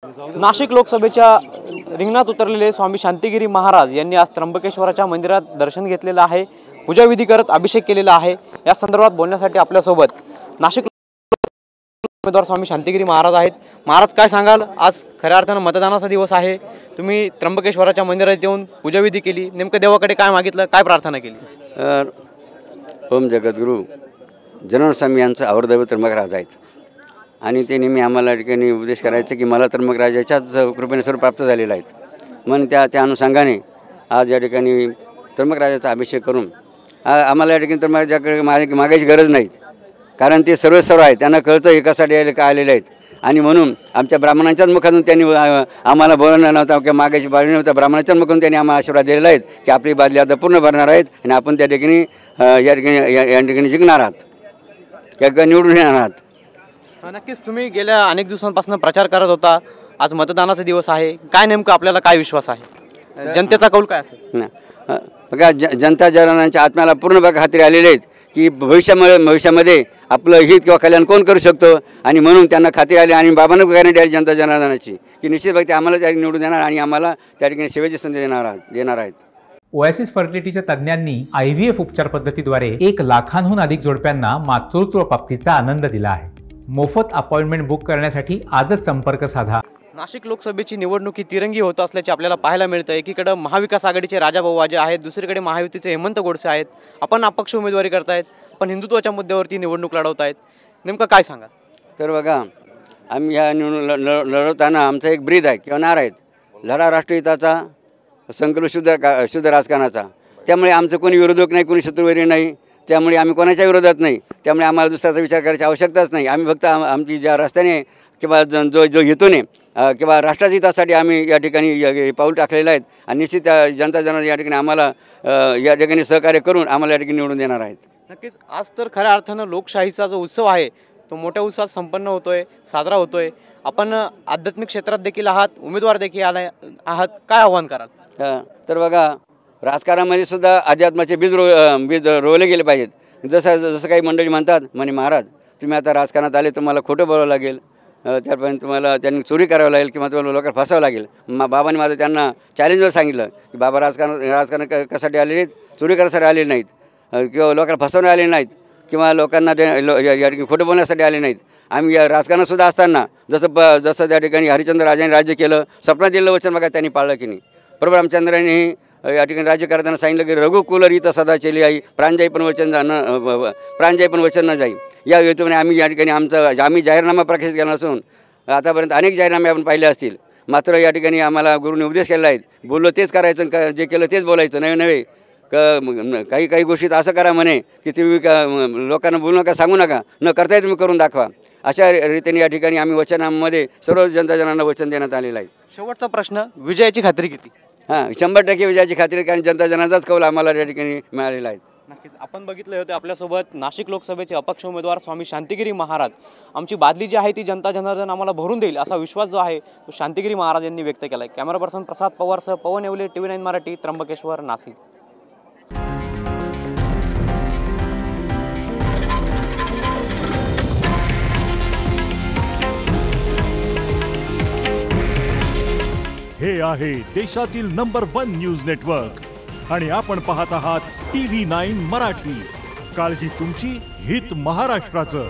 नाशिक लोकसभेच्या रिंगणात उतरलेले स्वामी शांतिगिरी महाराज यांनी आज त्र्यंबकेश्वराच्या मंदिरात दर्शन घेतलेलं आहे, पूजाविधी करत अभिषेक केलेला आहे। या संदर्भात बोलण्यासाठी आपल्यासोबत नाशिक उमेदवार स्वामी शांतिगिरी महाराज आहेत। महाराज काय सांगाल, आज खऱ्या अर्थानं मतदानाचा दिवस आहे, तुम्ही त्र्यंबकेश्वराच्या मंदिरात येऊन पूजाविधी केली, नेमकं देवाकडे काय मागितलं, काय प्रार्थना केली? ओम जगद्गुरु जनार्दन स्वामी यांचं आवडदैवत त्र्यंबकराज आहेत आणि ते नेहमी आम्हाला ठिकाणी उपदेश करायचे की मला त्र्यंबकराजाच्याच कृपेने सर्व प्राप्त झालेलं आहेत। म्हणून त्या अनुषंगाने आज या ठिकाणी त्र्यंबकराजाचा अभिषेक करून आम्हाला या ठिकाणी त्र्यंबकराजाकडे मागायची गरज नाही, कारण ते सर्व आहेत, त्यांना कळतं एकासाठी यायला का आलेले आहेत। आणि म्हणून आमच्या ब्राह्मणांच्याच मुखातून त्यांनी आम्हाला बोलवलं नव्हतं किंवा मागायची बाळी नव्हतं, ब्राह्मणाच्याच मुखातून त्यांनी आम्हाला आशीर्वाद दिलेला आहेत की आपली बादली आता पूर्ण भरणार आहेत आणि आपण त्या ठिकाणी या ठिकाणी जिंकणार आहात किंवा निवडून येणार आहात। नक्कीच तुम्ही गेल्या अनेक दिवसांपासून प्रचार करत होता, आज मतदानाचा दिवस आहे, काय नेमकं आपल्याला काय विश्वास आहे, जनतेचा कौल काय असेल? बघा जनता जनांच्या आत्म्याला पूर्ण बघा खात्री आलेली आहेत की भविष्यामध्ये आपलं हित किंवा कल्याण कोण करू शकतो आणि म्हणून त्यांना खात्री आली आणि बाबांना गॅरंटी आली जनता जनार्दनाची की निश्चित व्यक्ती आम्हाला त्या निवडून देणार आणि आम्हाला त्या ठिकाणी सेवेची संधी देणार आहेत। ओएसिस फर्टिलिटीच्या तज्ञांनी IVF उपचार पद्धतीद्वारे 1 लाखांहून अधिक जोडप्यांना मातृत्व प्राप्तीचा आनंद दिला आहे। मोफत अपॉइंटमेंट बुक करण्यासाठी आजच संपर्क साधा। नाशिक लोकसभेची निवडणुकी तिरंगी होत असल्याचे आपल्याला पाहायला मिळतं। एकीकडे महाविकास आघाडीचे राजाभाऊ वाजे आहेत, दुसरीकडे महायुतीचे हेमंत गोडसे आहेत, आपण अपक्ष उमेदवारी करतायत, आपण हिंदुत्वाच्या मुद्द्यावरती निवडणूक लढवतायत, नेमकं काय सांगा? तर बघा आम्ही ह्या निवडणूक लढवताना आमचा एक ब्रीद आहे किंवा नारा आहे, लढा राष्ट्रहिताचा, संकल्प शुद्ध राजकारणाचा। त्यामुळे आमचं कोणी विरोधक नाही, कोणी शत्रुवैरी नाही, त्यामुळे आम्ही कोणाच्या विरोधात नाही, त्यामुळे आम्हाला दुसऱ्याचा विचार करायची आवश्यकताच नाही। आम्ही फक्त आमची ज्या रस्त्याने किंवा जो हेतूने किंवा राष्ट्राच्या हितासाठी आम्ही या ठिकाणी पाऊल टाकलेलं आहेत आणि निश्चित त्या जनता जनार्दन या ठिकाणी आम्हाला या ठिकाणी सहकार्य करून आम्हाला या ठिकाणी निवडून देणार आहेत। नक्कीच आज तर खऱ्या अर्थानं लोकशाहीचा जो उत्सव आहे तो मोठ्या उत्साहात संपन्न होतोय, साजरा होतोय। आपण आध्यात्मिक क्षेत्रात देखील आहात, उमेदवार देखील आहात, काय आव्हान कराल? तर बघा राजकारणामध्ये सुद्धा अध्यात्माचे बीज रोवले गेले पाहिजेत। जसं काही मंडळी म्हणतात म्हणे महाराज तुम्ही आता राजकारणात आले, तुम्हाला खोटं बोलावं लागेल, त्यापर्यंत तुम्हाला त्यांनी चोरी करावं लागेल किंवा तुम्हाला लोकांना फसावं लागेल। बाबांनी माझं त्यांना चॅलेंजवर सांगितलं की बाबा राजकारण कशासाठी आलेले नाहीत, चोरी करण्यासाठी आलेले नाहीत किंवा लोकांना फसवण्यात आले नाहीत किंवा लोकांना या ठिकाणी खोटं बोलण्यासाठी आले नाहीत। आम्ही या राजकारणातसुद्धा असताना जसं त्या ठिकाणी हरिश्चंद्र राजांनी राज्य केलं, स्वप्नात दिलेलं वचन बघा त्यांनी पाळलं की नाही। बरोबर रामचंद्रांनी या ठिकाणी राज्य करताना सांगितलं की रघुकुल रीत सदा चली आई, प्राणजाई पण वचन न जाई। या हेतूने आम्ही या ठिकाणी आम्ही जाहीरनामा प्रकाशित केला नसून आतापर्यंत अनेक जाहीरनामे आपण पाहिले असतील, मात्र या ठिकाणी आम्हाला गुरुने उपदेश केला आहे, बोललो तेच करायचं, जे केलं तेच बोलायचं, नवे काही गोष्टीत असं करा म्हणे की तुम्ही लोकांना बोलू नका, सांगू नका, न करताही तुम्ही करून दाखवा। अशा रीतीने या ठिकाणी आम्ही वचनामध्ये सर्व जनता जनांना वचन देण्यात आलेलं आहे। शेवटचा प्रश्न, विजयाची खात्री किती? 100% विजयाची खात्री, कारण जनता जनाचाच कौल आम्हाला या ठिकाणी मिळालेला आहे। नक्कीच आपण बघितले होते आपल्यासोबत नाशिक लोकसभेचे अपक्ष उमेदवार स्वामी शांतिगिरी महाराज। आमची बादली जी आहे ती जनता जनार्दन आम्हाला भरून देईल असा विश्वास जो आहे तो शांतिगिरी महाराज यांनी व्यक्त केला आहे। कॅमेरा पर्सन प्रसाद पवारसह पवन येवले, TV9 मराठी, त्र्यंबकेश्वर, नाशिक। हे आहे देशातील नंबर 1 न्यूज नेटवर्क आणि आपण पाहत आहात TV9 मराठी। काळजी तुमची, हित महाराष्ट्राचं।